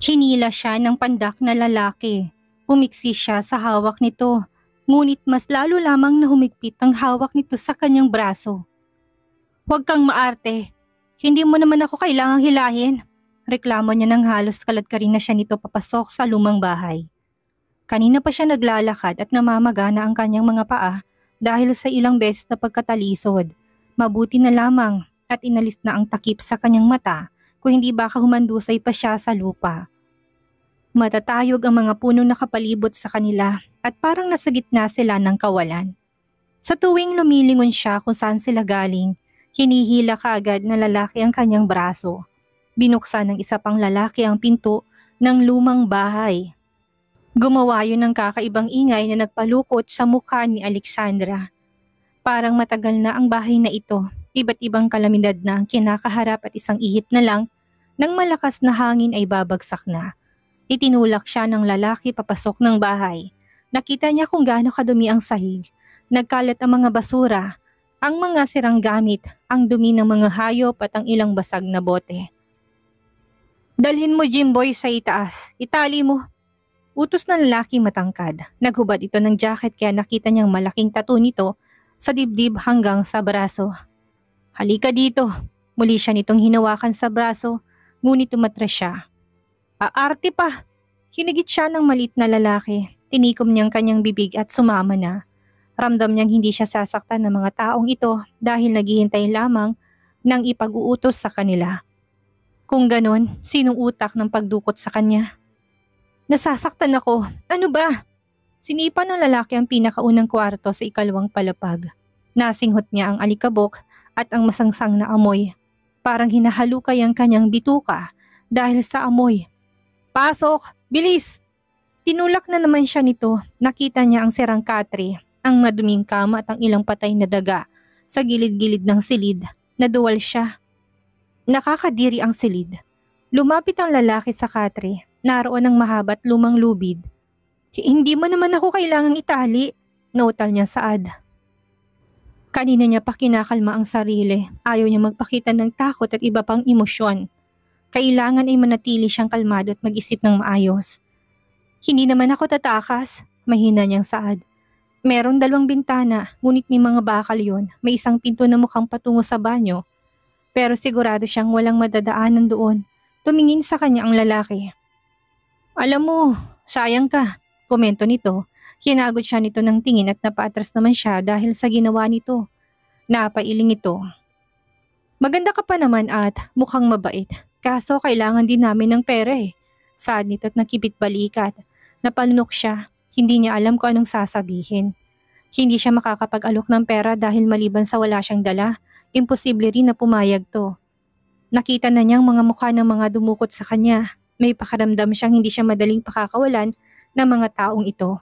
Hinila siya ng pandak na lalaki. Pumiksi siya sa hawak nito, ngunit mas lalo lamang na humigpit ang hawak nito sa kanyang braso. "Huwag kang maarte. Hindi mo naman ako kailangang hilahin." Reklamo niya nang halos kaladkarin na siya nito papasok sa lumang bahay. Kanina pa siya naglalakad at namamagana ang kanyang mga paa dahil sa ilang beses na pagkatalisod. Mabuti na lamang at inalis na ang takip sa kanyang mata kung hindi baka humandusay pa siya sa lupa. Matatayog ang mga punong nakapalibot sa kanila at parang nasa gitna sila ng kawalan. Sa tuwing lumilingon siya kung saan sila galing, hinihila kaagad na lalaki ang kanyang braso. Binuksan ng isa pang lalaki ang pinto ng lumang bahay. Gumawa yun ng kakaibang ingay na nagpalukot sa mukha ni Alexandra. Parang matagal na ang bahay na ito, iba't ibang kalamidad na ang kinakaharap at isang ihip na lang ng malakas na hangin ay babagsak na. Itinulak siya ng lalaki papasok ng bahay. Nakita niya kung gaano kadumi ang sahig. Nagkalat ang mga basura, ang mga sirang gamit, ang dumi ng mga hayop at ang ilang basag na bote. "Dalhin mo Jimboy sa itaas, itali mo." Utos ng lalaki matangkad. Naghubad ito ng jacket kaya nakita niyang malaking tattoo nito sa dibdib hanggang sa braso. "Halika dito." Muli siya nitong hinawakan sa braso, ngunit umatras siya. "Aarte pa!" Hinigit siya ng maliit na lalaki. Tinikom niyang kanyang bibig at sumama na. Ramdam niyang hindi siya sasaktan ng mga taong ito dahil naghihintay lamang ng ipag-uutos sa kanila. Kung ganon, sinong utak ng pagdukot sa kanya? "Nasasaktan ako. Ano ba?" Sinipa ng lalaki ang pinakaunang kwarto sa ikalawang palapag. Nasinghot niya ang alikabok at ang masangsang na amoy. Parang hinahalukay ang kanyang bituka dahil sa amoy. "Pasok! Bilis!" Tinulak na naman siya nito. Nakita niya ang sirang katre, ang maduming kama at ang ilang patay na daga sa gilid-gilid ng silid. Naduwal siya. Nakakadiri ang silid. Lumapit ang lalaki sa katre. Naroon ang mahaba at lumang lubid. "Hindi mo naman ako kailangang itali," nautal niya saad. Kanina niya pa kinakalma ang sarili. Ayaw niya magpakita ng takot at iba pang emosyon. Kailangan ay manatili siyang kalmado at mag-isip ng maayos. "Hindi naman ako tatakas," mahina niyang saad. "Meron 2 bintana, ngunit may mga bakal yon. May isang pinto na mukhang patungo sa banyo. Pero sigurado siyang walang madadaanan doon." Tumingin sa kanya ang lalaki. "Alam mo, sayang ka," komento nito. Hinagot siya nito ng tingin at napaatras naman siya dahil sa ginawa nito. Napailing ito. "Maganda ka pa naman at mukhang mabait. Kaso kailangan din namin ng pera eh." Saad nito at nakipit balikat. Napalunok siya. Hindi niya alam kung anong sasabihin. Hindi siya makakapag-alok ng pera dahil maliban sa wala siyang dala, imposible rin na pumayag to. Nakita na niyang mga mukha ng mga dumukot sa kanya. May pakiramdam siyang hindi siya madaling pakakawalan ng mga taong ito.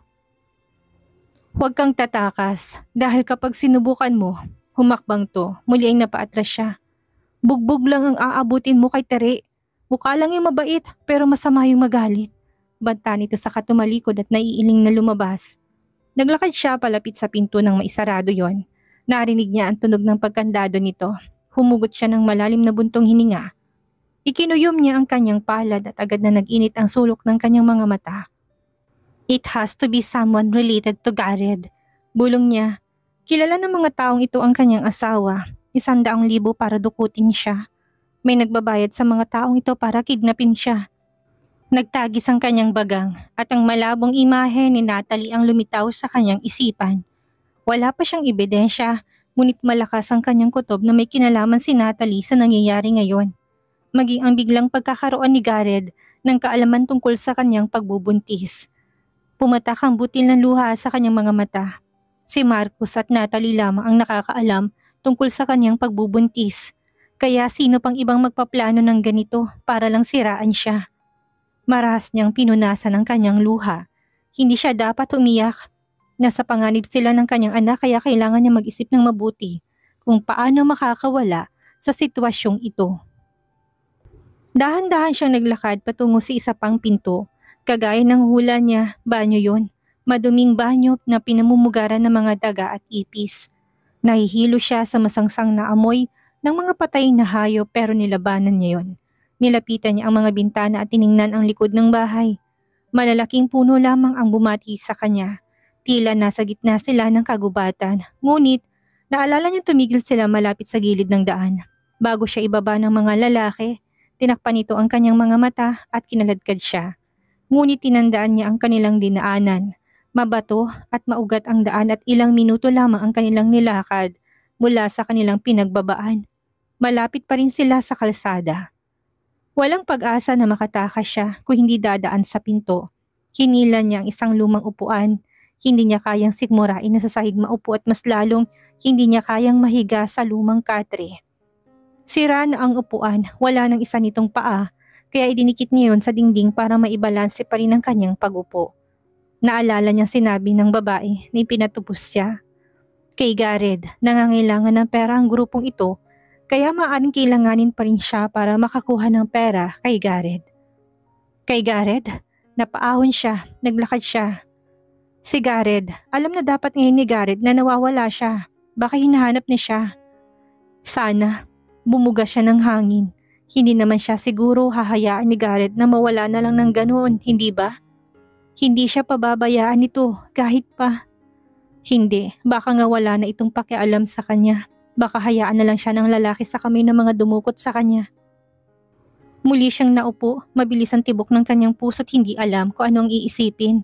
"Huwag kang tatakas dahil kapag sinubukan mo, humakbang to." Muli ay napaatras siya. "Bugbog lang ang aabutin mo kay Tere. Mukha lang yung mabait pero masama yung magalit." Banta nito sa katumalikod at naiiling na lumabas. Naglakad siya palapit sa pinto ng maisarado yon. Narinig niya ang tunog ng pagkandado nito. Humugot siya ng malalim na buntong hininga. Ikinuyom niya ang kanyang palad at agad na nag-init ang sulok ng kanyang mga mata. "It has to be someone related to Gareth." Bulong niya. Kilala ng mga taong ito ang kanyang asawa. 100,000 para dukutin siya. May nagbabayad sa mga taong ito para kidnapin siya. Nagtagis ang kanyang bagang at ang malabong imahe ni Natalie ang lumitaw sa kanyang isipan. Wala pa siyang ebidensya, ngunit malakas ang kanyang kutob na may kinalaman si Natalie sa nangyayari ngayon. Maging ang biglang pagkakaroon ni Gareth ng kaalaman tungkol sa kanyang pagbubuntis. Pumatak ang butil ng luha sa kanyang mga mata. Si Marcus at Natalie lamang ang nakakaalam tungkol sa kanyang pagbubuntis. Kaya sino pang ibang magpaplano ng ganito para lang siraan siya? Marahas niyang pinunasan ang kanyang luha. Hindi siya dapat umiyak. Nasa panganib sila ng kanyang anak kaya kailangan niya mag-isip ng mabuti kung paano makakawala sa sitwasyong ito. Dahan-dahan siyang naglakad patungo sa isa pang pinto. Kagaya ng hula niya, banyo yon. Maduming banyo na pinamumugaran ng mga daga at ipis. Nahihilo siya sa masangsang na amoy ng mga patay na hayop pero nilabanan niya yon. Nilapitan niya ang mga bintana at tiningnan ang likod ng bahay. Malalaking puno lamang ang bumati sa kanya. Tila nasa gitna sila ng kagubatan. Ngunit, naalala niya tumigil sila malapit sa gilid ng daan. Bago siya ibaba ng mga lalaki, tinakpan nito ang kanyang mga mata at kinaladkad siya. Ngunit tinandaan niya ang kanilang dinaanan. Mabato at maugat ang daan at ilang minuto lamang ang kanilang nilakad mula sa kanilang pinagbabaan. Malapit pa rin sila sa kalsada. Walang pag-asa na makatakas siya kung hindi dadaan sa pinto. Hinilan niya ang isang lumang upuan. Hindi niya kayang sigmurain na sa sahig maupo at mas lalong hindi niya kayang mahiga sa lumang katre. Sira na ang upuan, wala nang isa nitong paa, kaya idinikit niya yun sa dingding para maibalanse pa rin ang kanyang pag-upo. Naalala niyang sinabi ng babae na ipinatubos siya. Kay Gareth, nangangailangan ng pera ang grupong ito, kaya maaaring kailanganin pa rin siya para makakuha ng pera kay Gareth. Kay Gareth, napaahon siya, naglakad siya. Si Gareth, alam na dapat ngayon ni Gareth na nawawala siya. Baka hinahanap niya siya. Sana, bumuga siya ng hangin. Hindi naman siya siguro hahayaan ni Gareth na mawala na lang ng ganoon, hindi ba? Hindi siya pababayaan nito kahit pa. Hindi, baka nga wala na itong pakialam sa kanya. Baka hayaan na lang siya ng lalaki sa kamay ng mga dumukot sa kanya. Muli siyang naupo, mabilis ang tibok ng kanyang puso't hindi alam kung anong iisipin.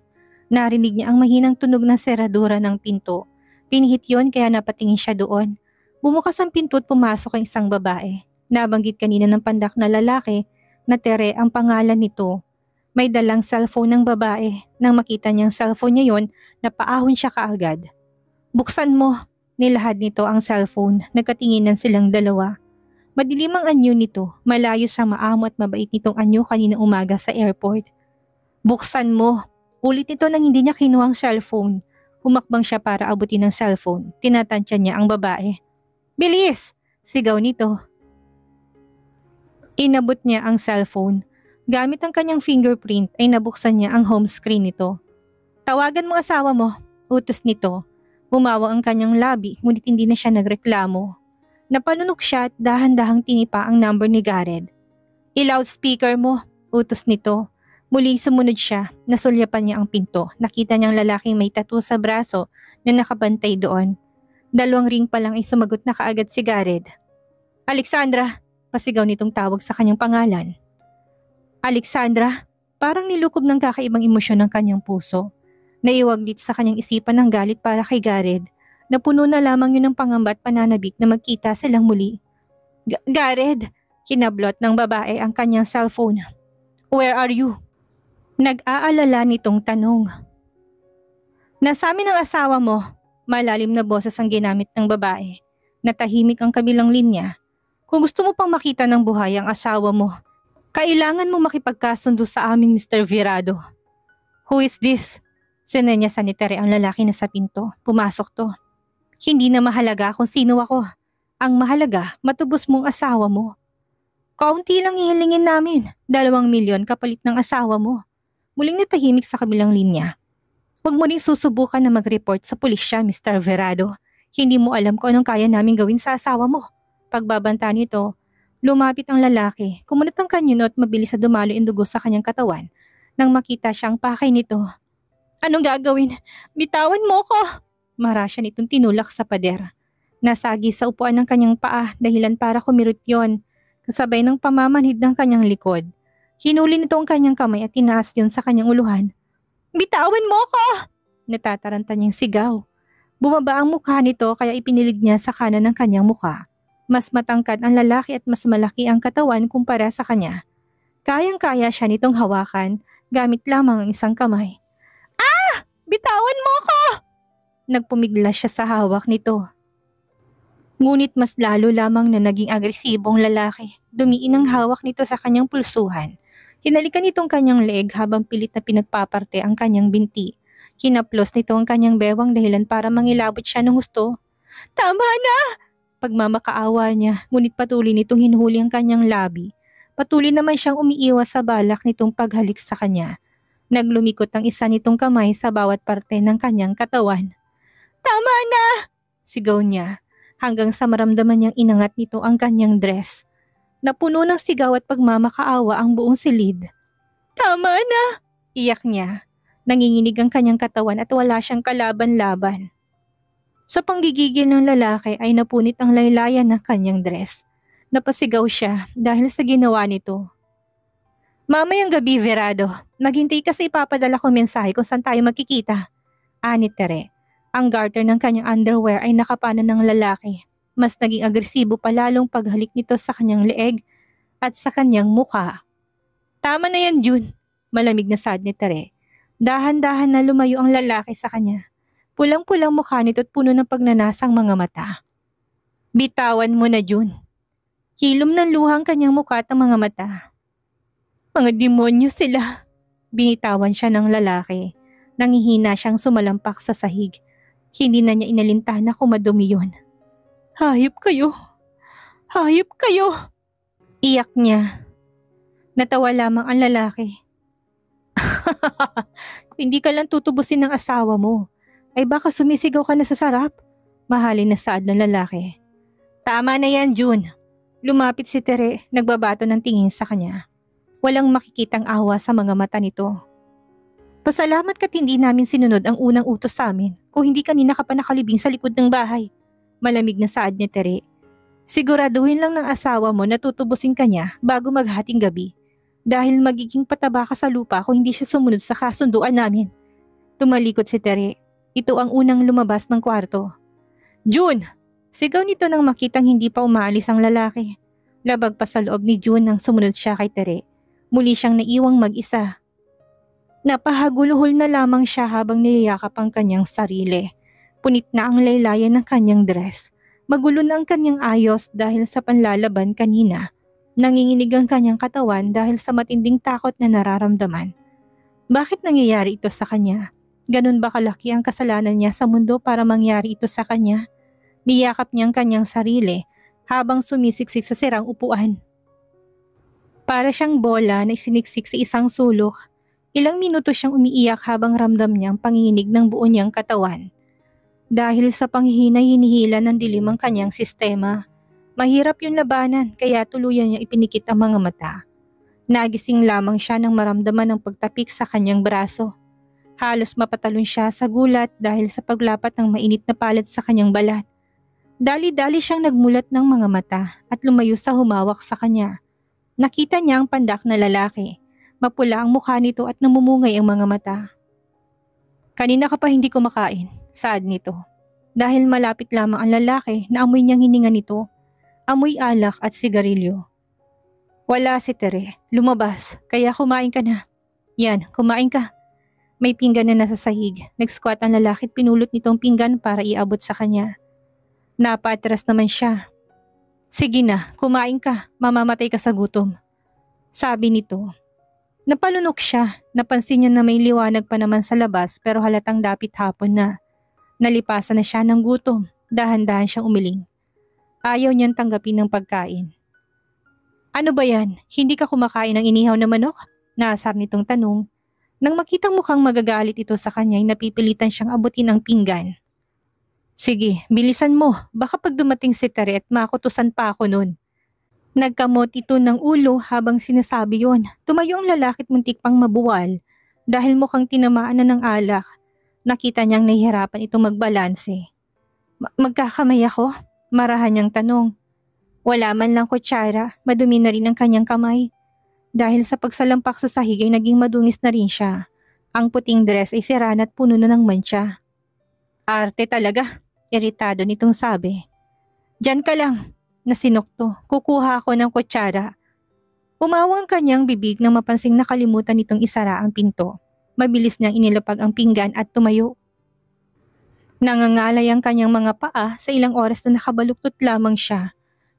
Narinig niya ang mahinang tunog ng seradura ng pinto. Pinihit yon kaya napatingin siya doon. Bumukas ang pinto at pumasok ang isang babae. Nabanggit kanina ng pandak na lalaki na Tere ang pangalan nito. May dalang cellphone ng babae. Nang makita niyang cellphone niya yon, napaahon siya kaagad. Buksan mo! Nilahad nito ang cellphone. Nagkatinginan silang dalawa. Madilim ang anyo nito. Malayo sa maamo at mabait nitong anyo kanina umaga sa airport. Buksan mo! Ulit nito nang hindi niya kinuha ang cellphone. Humakbang siya para abutin ang cellphone. Tinatansya niya ang babae. Bilis! Sigaw nito. Inabot niya ang cellphone. Gamit ang kanyang fingerprint ay nabuksan niya ang home screen nito. Tawagan mo asawa mo, utos nito. Bumawang ang kanyang labi ngunit hindi na siya nagreklamo. Napalunok siya at dahan-dahang tinipa ang number ni Gareth. I-loudspeaker mo, utos nito. Muling sumunod siya, nasulyapan niya ang pinto. Nakita niyang lalaking may tattoo sa braso na nakabantay doon. 2 ring pa lang ay sumagot na kaagad si Gareth. Alexandra, pasigaw nitong tawag sa kanyang pangalan. Alexandra, parang nilukob ng kakaibang emosyon ng kanyang puso. Naiwaglit sa kanyang isipan ng galit para kay Gareth. Napuno na lamang yun ng pangamba at pananabik na magkita silang muli. Gareth, kinablot ng babae ang kanyang cellphone. Where are you? Nag-aalala nitong tanong. Nasa amin ang asawa mo, malalim na boses ang ginamit ng babae. Natahimik ang kabilang linya. Kung gusto mo pang makita ng buhay ang asawa mo, kailangan mo makipagkasundo sa aming Mr. Virado. Who is this? Sinenya sa ni Tere ang lalaki na sa pinto. Pumasok to. Hindi na mahalaga kung sino ako. Ang mahalaga, matubos mong asawa mo. Kaunti lang hihilingin namin. 2 milyon kapalit ng asawa mo. Muling natahimik sa kabilang linya. Huwag mo rin susubukan na mag-report sa pulisya, Mr. Virado. Hindi mo alam kung anong kaya namin gawin sa asawa mo. Pagbabanta nito, lumapit ang lalaki, kumunot ang kanyo at mabilis na dumalo ang dugo sa kanyang katawan. Nang makita siyang pakay nito. Anong gagawin? Bitawan mo ko! Mara siya nitong tinulak sa pader. Nasagi sa upuan ng kanyang paa dahilan para kumirot yon, kasabay ng pamamanhid ng kanyang likod. Hinuli nito ang kanyang kamay at tinaas yun sa kanyang uluhan. Bitawan mo ko! Natataranta niyang sigaw. Bumaba ang mukha nito kaya ipinilig niya sa kanan ng kanyang mukha. Mas matangkad ang lalaki at mas malaki ang katawan kumpara sa kanya. Kayang-kaya siya nitong hawakan gamit lamang ang isang kamay. Ah! Bitawan mo ko! Nagpumiglas siya sa hawak nito. Ngunit mas lalo lamang na naging agresibong lalaki. Dumiin ang hawak nito sa kanyang pulsuhan. Hinalikan nitong kanyang leeg habang pilit na pinagpaparte ang kanyang binti. Hinaplos nito ang kanyang bewang dahilan para mangilabot siya ng husto. Tama na! Pagmamakaawa niya, ngunit patuloy nitong hinuhuli ang kanyang labi. Patuloy naman siyang umiiwas sa balak nitong paghalik sa kanya. Naglumikot ang isa nitong kamay sa bawat parte ng kanyang katawan. Tama na! Sigaw niya, hanggang sa maramdaman niyang inangat nito ang kanyang dress. Napuno ng sigaw at pagmamakaawa ang buong silid. Tama na! Iyak niya. Nanginginig ang kanyang katawan at wala siyang kalaban-laban. Sa panggigigil ng lalaki ay napunit ang laylayan ng kanyang dress. Napasigaw siya dahil sa ginawa nito. Mamayang gabi, Verado. Maghintay kasi ipapadala ko mensahe kung saan tayo magkikita. Ani Tere. Ang garter ng kanyang underwear ay nakapanan ng lalaki. Mas naging agresibo pa lalong paghalik nito sa kanyang leeg at sa kanyang mukha. Tama na yan, June. Malamig na saad ni Tere. Dahan-dahan na lumayo ang lalaki sa kanya. Pulang-pulang mukha nito at puno ng pagnanasang mga mata. Bitawan mo na, June. Hilom ng luhang kanyang mukha at ang mga mata. Mga demonyo sila. Binitawan siya ng lalaki. Nangihina siyang sumalampak sa sahig. Hindi na niya inalintahan na kumadumi yun. Hayop kayo. Hayop kayo. Iyak niya. Natawa lamang ang lalaki. Kung hindi ka lang tutubusin ng asawa mo, ay baka sumisigaw ka na sa sarap. Mahalin na saad ng lalaki. Tama na yan, June. Lumapit si Tere, nagbabato ng tingin sa kanya. Walang makikitang awa sa mga mata nito. Pasalamat ka't hindi namin sinunod ang unang utos sa amin kung hindi kanina ka pa nakalibing sa likod ng bahay. Malamig na saad ni Tere. Siguraduhin lang ng asawa mo na tutubusin ka niya bago maghating gabi. Dahil magiging pataba ka sa lupa kung hindi siya sumunod sa kasunduan namin. Tumalikod si Tere. Ito ang unang lumabas ng kwarto. June! Sigaw nito nang makitang hindi pa umaalis ang lalaki. Labag pa sa loob ni June nang sumunod siya kay Tere. Muli siyang naiwang mag-isa. Napahaguluhol na lamang siya habang niyayakap ang kanyang sarili. Punit na ang laylayan ng kanyang dress. Magulo na ang kanyang ayos dahil sa panlalaban kanina. Nanginginig ang kanyang katawan dahil sa matinding takot na nararamdaman. Bakit nangyayari ito sa kanya? Ganun ba kalaki ang kasalanan niya sa mundo para mangyari ito sa kanya? Niyakap niya ang kanyang sarili habang sumisiksik sa sirang upuan. Para siyang bola na isiniksik sa isang sulok. Ilang minuto siyang umiiyak habang ramdam niya ang panginginig ng buo niyang katawan. Dahil sa panghihinay hinihila ng dilim ang kanyang sistema. Mahirap yung labanan kaya tuluyan niya ipinikit ang mga mata. Nagising lamang siya nang maramdaman ang pagtapik sa kanyang braso. Halos mapatalon siya sa gulat dahil sa paglapat ng mainit na palad sa kanyang balat. Dali-dali siyang nagmulat ng mga mata at lumayo sa humawak sa kanya. Nakita niya ang pandak na lalaki. Mapula ang mukha nito at namumungay ang mga mata. Kanina ka pa hindi kumakain, saad nito. Dahil malapit lamang ang lalaki na amoy niyang hininga nito. Amoy alak at sigarilyo. Wala si Tere, lumabas, kaya kumain ka na. Yan, kumain ka. May pinggan na nasa sahig. Nag-squat ang lalaki at pinulot nitong pinggan para iabot sa kanya. Napatras naman siya. Sige na, kumain ka, mamamatay ka sa gutom. Sabi nito. Napalunok siya, napansin niya na may liwanag pa naman sa labas pero halatang dapit hapon na. Nalipasan na siya ng gutom, dahan-dahan siyang umiling. Ayaw niyang tanggapin ng pagkain. Ano ba yan? Hindi ka kumakain ng inihaw na manok? Naasar nitong tanong. Nang makitang mukhang magagalit ito sa kanya ay napipilitan siyang abutin ang pinggan. Sige, bilisan mo. Baka pag dumating si Tere at makutusan pa ako nun. Nagkamot ito ng ulo habang sinasabi yon. Tumayo ang lalaki at muntik pang mabuwal dahil mukhang tinamaan na ng alak. Nakita niyang nahihirapan itong magbalanse. Magkakamay ako? Marahan niyang tanong. Wala man lang kutsara, madumi na rin ang kanyang kamay. Dahil sa pagsalampak sa sahig ay naging madungis na rin siya. Ang puting dress ay sira at puno na ng mantsa. Arte talaga. Iritado nitong sabi. Diyan ka lang, nasinokto. Kukuha ako ng kutsara. Umawang kanyang bibig nang mapansing nakalimutan nitong isara ang pinto. Mabilis niyang inilapag ang pinggan at tumayo. Nangangalay ang kanyang mga paa sa ilang oras na nakabaluktot lamang siya.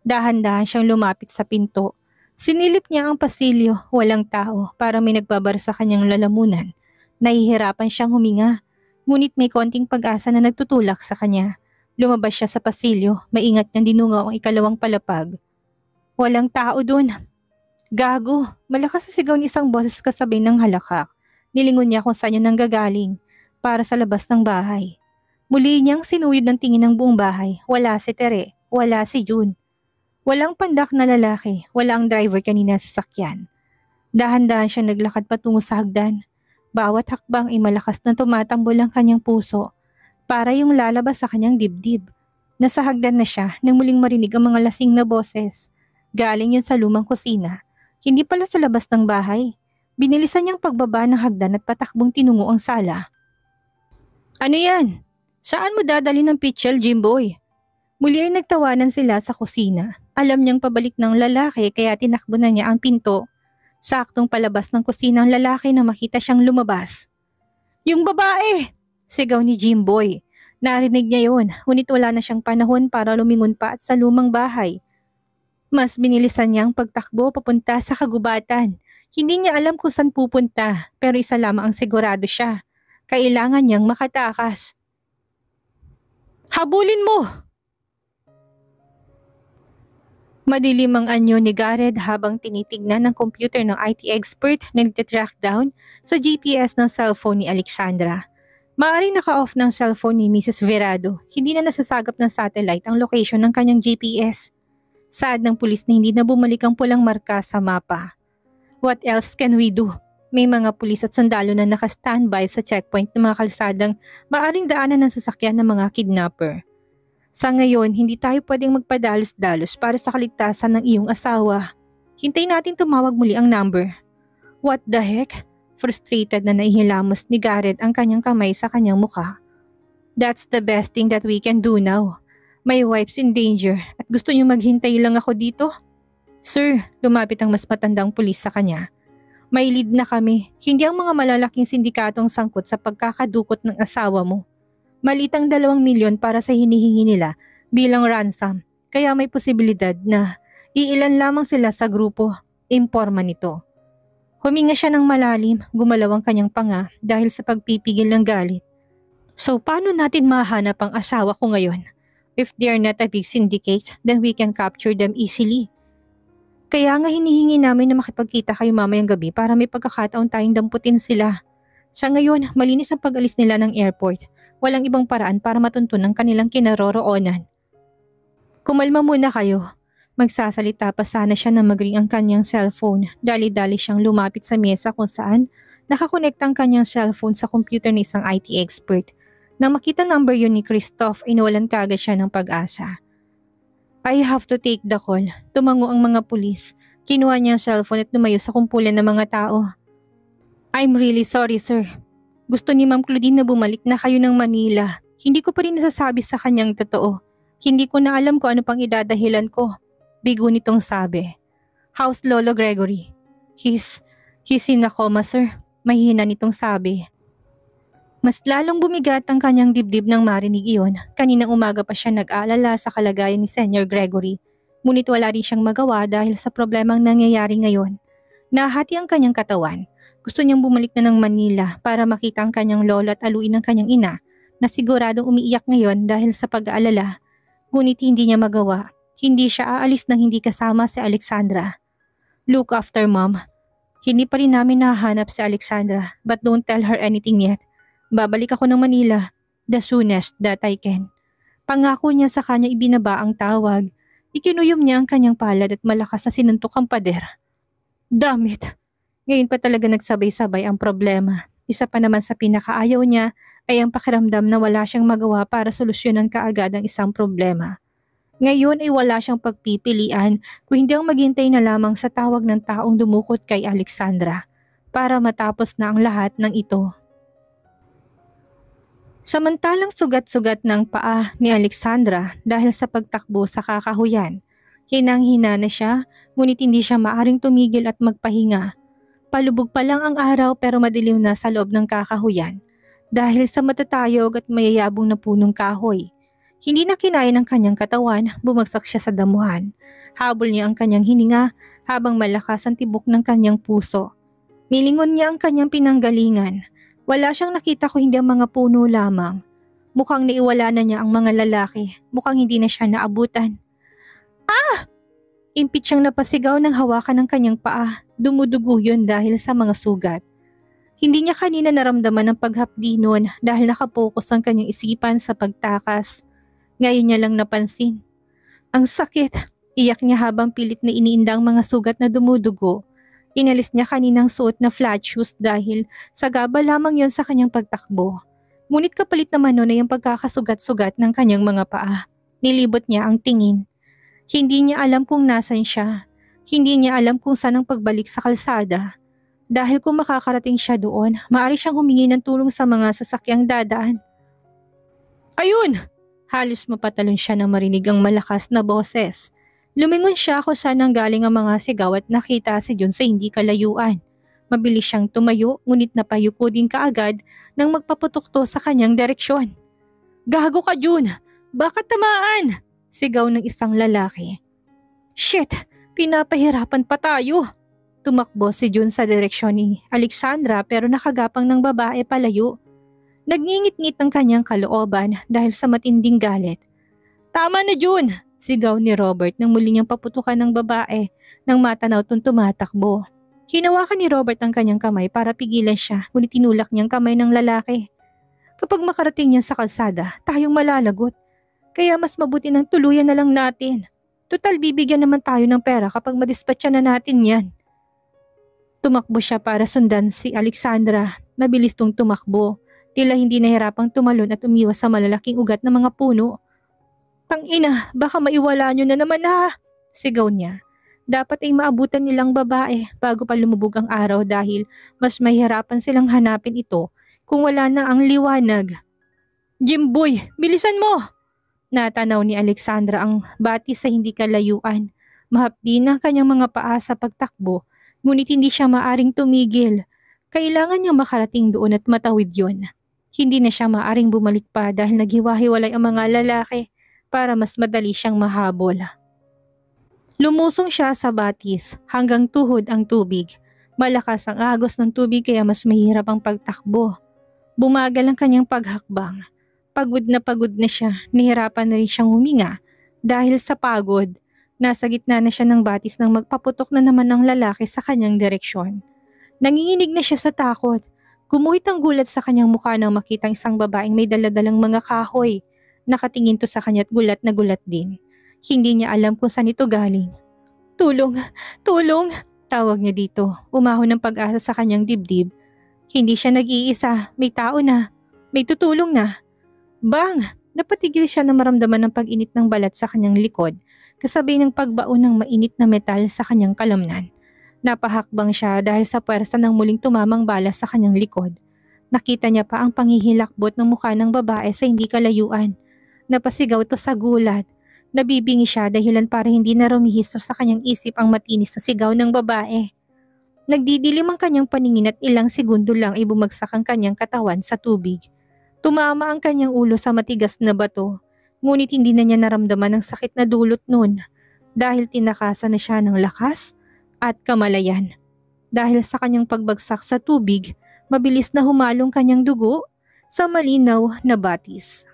Dahan-dahan siyang lumapit sa pinto. Sinilip niya ang pasilyo, walang tao, para may nagbabar sa kanyang lalamunan. Nahihirapan siyang huminga. Ngunit may konting pag-asa na nagtutulak sa kanya. Lumabas siya sa pasilyo, maingat niyang dinungaw ang ikalawang palapag. Walang tao dun. Gago, malakas sa sigaw ni isang boses kasabay ng halakak. Nilingon niya kung saan yun nanggagaling, para sa labas ng bahay. Muli niyang sinuyod ng tingin ng buong bahay. Wala si Tere, wala si June. Walang pandak na lalaki, wala ang driver kanina sa sasakyan. Dahan-dahan siya naglakad patungo sa hagdan. Bawat hakbang ay malakas na tumatambol ang kanyang puso para yung lalabas sa kanyang dibdib. Nasa hagdan na siya nang muling marinig ang mga lasing na boses. Galing yun sa lumang kusina, hindi pala sa labas ng bahay. Binilisan niyang pagbaba ng hagdan at patakbong tinungo ang sala. Ano yan? Saan mo dadali ng pitchel, Jimboy? Muli ay nagtawanan sila sa kusina. Alam niyang pabalik ng lalaki kaya tinakbo na niya ang pinto. Saktong palabas ng kusina ang lalaki na makita siyang lumabas. Yung babae! Sigaw ni Jimboy. Narinig niya yon, ngunit wala na siyang panahon para lumingon pa at sa lumang bahay. Mas binilisan niya ang pagtakbo papunta sa kagubatan. Hindi niya alam kung saan pupunta, pero isa lamang ang sigurado siya. Kailangan niyang makatakas. Habulin mo! Madilim ang anyo ni Gareth habang tinitignan ng computer ng IT expert na nagtitrack down sa GPS ng cellphone ni Alexandra. Maaaring naka-off ng cellphone ni Mrs. Verado, hindi na nasasagap ng satellite ang location ng kanyang GPS. Saad ng pulis na hindi na bumalik ang pulang marka sa mapa. What else can we do? May mga pulis at sundalo na naka-standby sa checkpoint ng mga kalsadang maaaring daanan ng sasakyan ng mga kidnapper. Sa ngayon, hindi tayo pwedeng magpadalos-dalos para sa kaligtasan ng iyong asawa. Hintayin natin tumawag muli ang number. What the heck? Frustrated na naihilamos ni Gareth ang kanyang kamay sa kanyang mukha. That's the best thing that we can do now. My wife's in danger at gusto niyo maghintay lang ako dito? Sir, lumapit ang mas matandang pulis sa kanya. May lead na kami, hindi ang mga malalaking sindikatong sangkot sa pagkakadukot ng asawa mo. Maliit ang 2 milyon para sa hinihingi nila bilang ransom, kaya may posibilidad na iilan lamang sila sa grupo, imporma nito. Huminga siya ng malalim, gumalaw ang kanyang panga dahil sa pagpipigil ng galit. So paano natin mahanap ang asawa ko ngayon? If they are not a big syndicate, then we can capture them easily. Kaya nga hinihingi namin na makipagkita kayo mamayang gabi para may pagkakataon tayong damputin sila. Sa ngayon, malinis ang pag-alis nila ng airport. Walang ibang paraan para matuntun ang kanilang kinaroroonan. Kumalma muna kayo. Magsasalita pa sana siya na mag-ring ang kanyang cellphone. Dali-dali siyang lumapit sa mesa kung saan nakakonekta ang kanyang cellphone sa computer ng isang IT expert. Nang makita number yun ni Christoph, inuwalan kaagad siya ng pag-asa. I have to take the call. Tumango ang mga pulis. Kinuha niya ang cellphone at lumayo sa kumpulan ng mga tao. I'm really sorry, sir. Gusto ni Ma'am Claudine na bumalik na kayo ng Manila. Hindi ko pa rin nasasabi sa kanyang totoo. Hindi ko na alam kung ano pang idadahilan ko. Bigo nitong sabi. How's Lolo Gregory? He's in a coma, sir. Mahina nitong sabi. Mas lalong bumigat ang kanyang dibdib nang marinig iyon. Kaninang umaga pa siya nag-aalala sa kalagayan ni Senior Gregory. Ngunit wala rin siyang magawa dahil sa problemang nangyayari ngayon. Nahati ang kanyang katawan. Gusto niyang bumalik na ng Manila para makita ang kanyang lola at aluin ang kanyang ina na siguradong umiiyak ngayon dahil sa pag-aalala. Ngunit hindi niya magawa. Hindi siya aalis nang hindi kasama si Alexandra. Look after mom. Hindi pa rin namin nahanap si Alexandra but don't tell her anything yet. Babalik ako ng Manila the soonest that I can. Pangako niya sa kanya ibinaba ang tawag. Ikinuyom niya ang kanyang palad at malakas na sinuntok ang pader. Damit! Ngayon pa talaga nagsabay-sabay ang problema. Isa pa naman sa pinakaayaw niya ay ang pakiramdam na wala siyang magawa para solusyonan kaagad ang isang problema. Ngayon ay wala siyang pagpipilian kung hindi ang maghintay na lamang sa tawag ng taong dumukot kay Alexandra para matapos na ang lahat ng ito. Samantalang sugat-sugat ng paa ni Alexandra dahil sa pagtakbo sa kakahuyan. Hinang-hina na siya, ngunit hindi siya maaring tumigil at magpahinga. Palubog pa lang ang araw pero madilim na sa loob ng kakahuyan dahil sa matatayog at mayayabong na punong kahoy. Hindi na kinaya ng kanyang katawan, bumagsak siya sa damuhan. Habol niya ang kanyang hininga habang malakas ang tibok ng kanyang puso. Nilingon niya ang kanyang pinanggalingan. Wala siyang nakita ko hindi ang mga puno lamang. Mukhang naiwala na niya ang mga lalaki. Mukhang hindi na siya naabutan. Ah! Impit siyang napasigaw ng hawakan ng kanyang paa. Dumudugo yun dahil sa mga sugat. Hindi niya kanina naramdaman ang paghapdi noon dahil nakapokus ang kanyang isipan sa pagtakas. Ngayon niya lang napansin. Ang sakit. Iyak niya habang pilit na iniinda ang mga sugat na dumudugo. Inalis niya kaninang suot na flat shoes dahil sagaba lamang yon sa kanyang pagtakbo. Ngunit kapalit naman nun ay ang pagkakasugat-sugat ng kanyang mga paa. Nilibot niya ang tingin. Hindi niya alam kung nasan siya. Hindi niya alam kung saan ang pagbalik sa kalsada. Dahil kung makakarating siya doon, maaari siyang humingi ng tulong sa mga sasakyang dadaan. Ayun! Halos mapatalon siya nang marinig ang malakas na boses. Lumingon siya kung saan nanggaling ang mga sigaw at nakita si Jun sa hindi kalayuan. Mabilis siyang tumayo ngunit napayuko din kaagad nang magpaputok to sa kanyang direksyon. Gago ka Jun! Bakit tamaan? Sigaw ng isang lalaki. Shit! Pinapahirapan pa tayo! Tumakbo si Jun sa direksyon ni Alexandra pero nakagapang ng babae palayo. Nagngingit-ngit ang kanyang kalooban dahil sa matinding galit. Tama na Jun! Sigaw ni Robert nang muli niyang paputukan ng babae nang matanaw tong tumatakbo. Hinawakan ni Robert ang kanyang kamay para pigilan siya ngunit tinulak niyang kamay ng lalaki. Kapag makarating niya sa kalsada, tayong malalagot. Kaya mas mabuti nang tuluyan na lang natin. Total bibigyan naman tayo ng pera kapag madispatcha na natin yan. Tumakbo siya para sundan si Alexandra. Mabilis tong tumakbo. Tila hindi nahirapang tumalon at umiwas sa malalaking ugat ng mga puno. Tangina, baka maiwala nyo na naman ha, sigaw niya. Dapat ay maabutan nilang babae bago pa lumubog ang araw dahil mas mahirapan silang hanapin ito kung wala na ang liwanag. Jimboy, bilisan mo! Natanaw ni Alexandra ang batis sa hindi kalayuan. Mahapdi na kanyang mga paa sa pagtakbo, ngunit hindi siya maaring tumigil. Kailangan niyang makarating doon at matawid yon. Hindi na siya maaring bumalik pa dahil naghiwa-hiwalay ang mga lalaki para mas madali siyang mahabol. Lumusong siya sa batis hanggang tuhod ang tubig. Malakas ang agos ng tubig kaya mas mahirap ang pagtakbo. Bumagal ang kanyang paghakbang. Pagod na siya, nahirapan na rin siyang huminga dahil sa pagod. Nasa gitna na siya ng batis nang magpaputok na naman ang lalaki sa kanyang direksyon. Nanginginig na siya sa takot. Gumuhit ang gulat sa kanyang mukha nang makitang isang babaeng may daladalang mga kahoy. Nakatingin to sa kanya at gulat na gulat din. Hindi niya alam kung saan ito galing. Tulong! Tulong! Tawag niya dito. Umahon ng pag-asa sa kanyang dibdib. Hindi siya nag-iisa. May tao na. May tutulong na. Bang! Napatigil siya na maramdaman ng pag-init ng balat sa kanyang likod. Kasabay ng pagbaon ng mainit na metal sa kanyang kalamnan. Napahakbang siya dahil sa puwersa ng muling tumamang bala sa kanyang likod. Nakita niya pa ang panghihilakbot ng mukha ng babae sa hindi kalayuan. Napasigaw to sa gulat. Nabibingi siya dahilan para hindi na rumihisto sa kanyang isip ang matinis na sigaw ng babae. Nagdidilim ang kanyang paningin at ilang segundo lang ay bumagsak ang kanyang katawan sa tubig. Tumama ang kanyang ulo sa matigas na bato, ngunit hindi na niya naramdaman ang sakit na dulot nun dahil tinakasan na siya ng lakas at kamalayan. Dahil sa kanyang pagbagsak sa tubig, mabilis na humalong kanyang dugo sa malinaw na batis.